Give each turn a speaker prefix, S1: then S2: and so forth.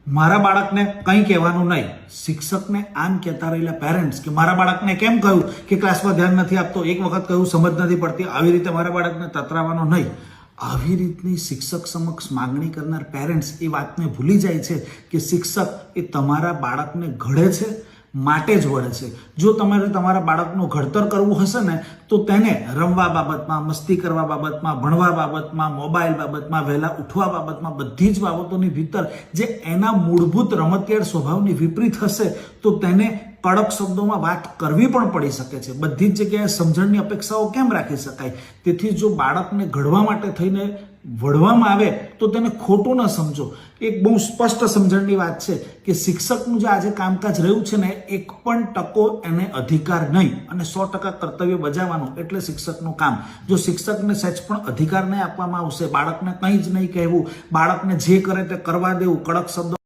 S1: મારા બાળકને કંઈ કહેવાનું નહીં. શિક્ષકને આમ કહેતા રહેલા પેરેન્ટ્સ કે મારા બાળકને કેમ કહ્યું કે ક્લાસમાં ધ્યાન નથી આપતો, એક વખત કહ્યું સમજ નથી પડતી, આવી રીતે મારા બાળકને તતરાવવાનો નહીં. આવી રીતની શિક્ષક સમક્ષ માંગણી કરનાર પેરેન્ટ્સ એ વાતને ભૂલી જાય છે કે શિક્ષક એ તમારા બાળકને ઘડે છે માટે જ વળે છે. જો તમારે તમારા બાળકનું ઘડતર કરવું હશે ને તો તેને રમવા બાબતમાં, મસ્તી કરવા બાબતમાં, ભણવા બાબતમાં, મોબાઈલ બાબતમાં, વહેલા ઉઠવા બાબતમાં, બધી જ બાબતોની ભીતર જે એના મૂળભૂત રમતિયાળ સ્વભાવની વિપરીત હશે તો તેને કડક શબ્દોમાં વાત કરવી પણ પડી શકે છે. બધી જ જગ્યાએ સમજણની અપેક્ષાઓ કેમ રાખી શકાય? તેથી જો બાળકને ઘડવા માટે થઈને વળવામાં આવે તો તેને ખોટું ન સમજો. એક બહુ સ્પષ્ટ સમજણની વાત છે કે શિક્ષકનું જે આજે કામકાજ રહ્યું છે ને, એક પણ ટકો એને અધિકાર નહીં અને 100% કર્તવ્ય બજાવવાનું એટલે શિક્ષકનું કામ. જો શિક્ષકને સહેજ પણ અધિકાર નહીં આપવામાં આવશે, બાળકને કંઈ જ નહીં કહેવું, બાળકને જે કરે તે કરવા દેવું, કડક શબ્દો